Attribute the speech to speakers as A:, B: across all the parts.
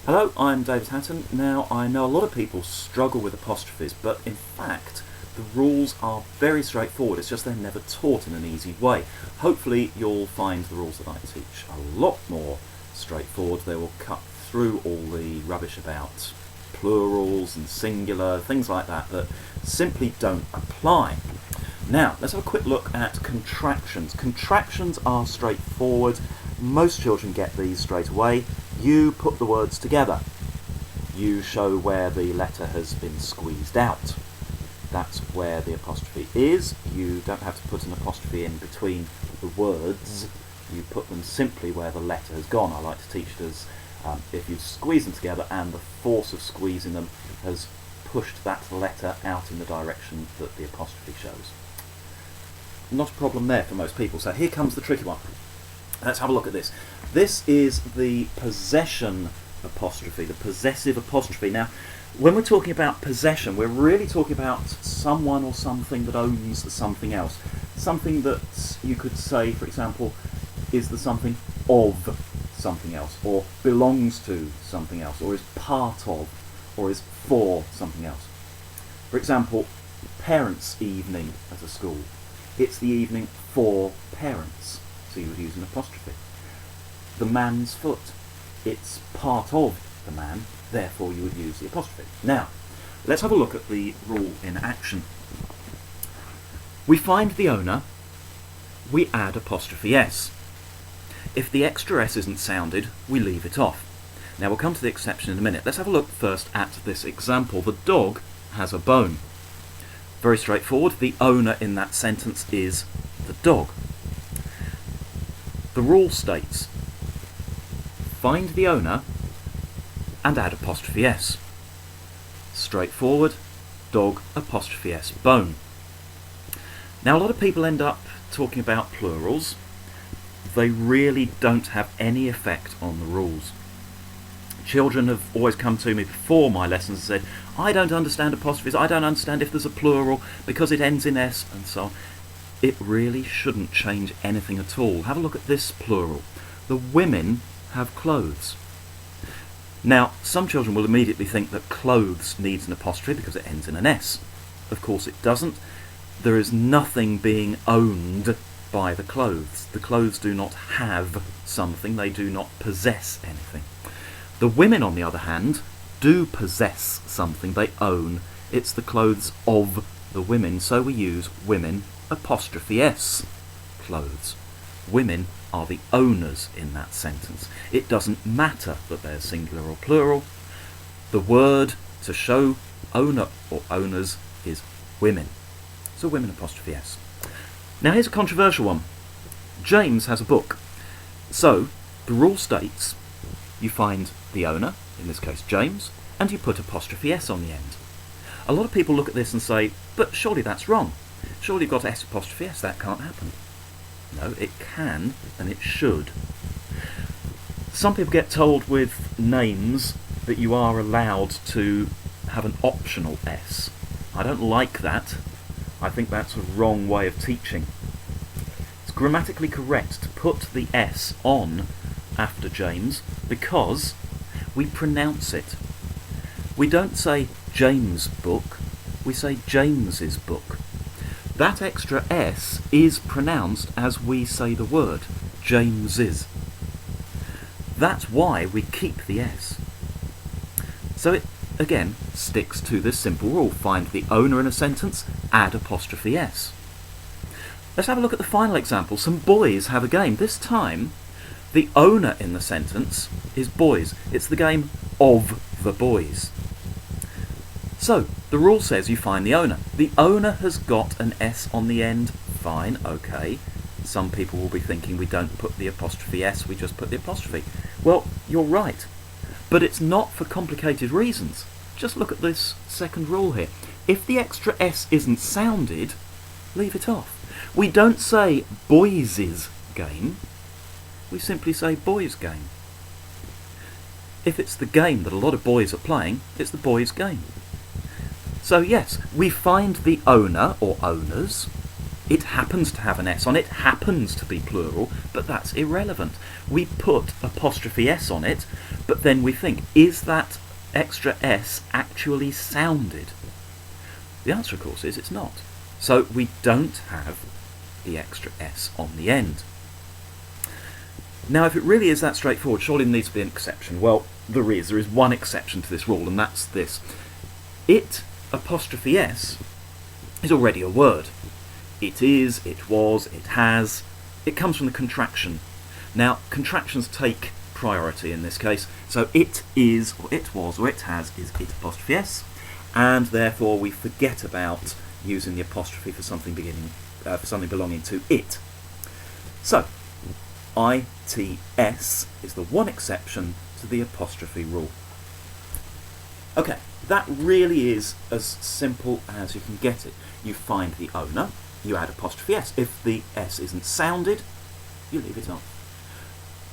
A: Hello, I'm David Hatton. Now, I know a lot of people struggle with apostrophes, but in fact, the rules are very straightforward. It's just they're never taught in an easy way. Hopefully, you'll find the rules that I teach a lot more straightforward. They will cut through all the rubbish about plurals and singular, things like that, that simply don't apply. Now, let's have a quick look at contractions. Contractions are straightforward. Most children get these straight away. You put the words together. You show where the letter has been squeezed out. That's where the apostrophe is. You don't have to put an apostrophe in between the words. You put them simply where the letter has gone. I like to teach it as if you squeeze them together and the force of squeezing them has pushed that letter out in the direction that the apostrophe shows. Not a problem there for most people. So here comes the tricky one. Let's have a look at this. This is the possession apostrophe, the possessive apostrophe. Now, when we're talking about possession, we're really talking about someone or something that owns something else. Something that you could say, for example, is the something of something else, or belongs to something else, or is part of, or is for something else. For example, parents' evening at a school. It's the evening for parents. So you would use an apostrophe. The man's foot. It's part of the man, therefore you would use the apostrophe. Now, let's have a look at the rule in action. We find the owner, we add apostrophe S. If the extra S isn't sounded, we leave it off. Now we'll come to the exception in a minute. Let's have a look first at this example. The dog has a bone. Very straightforward. The owner in that sentence is the dog. The rule states, find the owner and add apostrophe S. Straightforward, dog apostrophe S, bone. Now a lot of people end up talking about plurals. They really don't have any effect on the rules. Children have always come to me before my lessons and said, I don't understand apostrophes, I don't understand if there's a plural because it ends in S and so on. It really shouldn't change anything at all. Have a look at this plural. The women have clothes. Now, some children will immediately think that clothes needs an apostrophe because it ends in an S. Of course it doesn't. There is nothing being owned by the clothes. The clothes do not have something, they do not possess anything. The women, on the other hand, do possess something, they own. It's the clothes of the women, so we use women apostrophe S, clothes. Women are the owners in that sentence. It doesn't matter that they're singular or plural. The word to show owner or owners is women. So women apostrophe S. Now here's a controversial one. James has a book. So the rule states you find the owner, in this case James, and you put apostrophe S on the end. A lot of people look at this and say, but surely that's wrong. Surely you've got S apostrophe S, that can't happen. No, it can and it should. Some people get told with names that you are allowed to have an optional S. I don't like that. I think that's a wrong way of teaching. It's grammatically correct to put the S on after James because we pronounce it. We don't say James' book, we say James's book. That extra S is pronounced as we say the word, James's. That's why we keep the S. So it, again, sticks to this simple rule. Find the owner in a sentence, add apostrophe S. Let's have a look at the final example. Some boys have a game. This time, the owner in the sentence is boys. It's the game of the boys. So, the rule says you find the owner. The owner has got an S on the end. Fine, okay. Some people will be thinking we don't put the apostrophe S, we just put the apostrophe. Well, you're right. But it's not for complicated reasons. Just look at this second rule here. If the extra S isn't sounded, leave it off. We don't say boys' game. We simply say boys' game. If it's the game that a lot of boys are playing, it's the boys' game. So yes, we find the owner or owners It happens to have an S on it, happens to be plural, but that's irrelevant. We put apostrophe S on it, but then we think, is that extra S actually sounded? The answer, of course, is it's not. So we don't have the extra S on the end. Now, if it really is that straightforward, surely there needs to be an exception. Well, there is. There is one exception to this rule, and that's this. It, apostrophe S, is already a word. It is, it was, it has. It comes from the contraction. Now, contractions take priority in this case. So it is, or it was, or it has is it apostrophe S, and therefore we forget about using the apostrophe for something belonging to it. So, ITS is the one exception to the apostrophe rule. Okay, that really is as simple as you can get it. You find the owner, you add apostrophe S. If the S isn't sounded, you leave it off.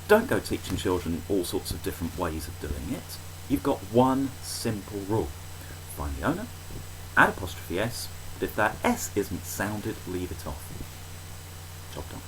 A: Don't go teaching children all sorts of different ways of doing it. You've got one simple rule. Find the owner, add apostrophe S, but if that S isn't sounded, leave it off. Job done.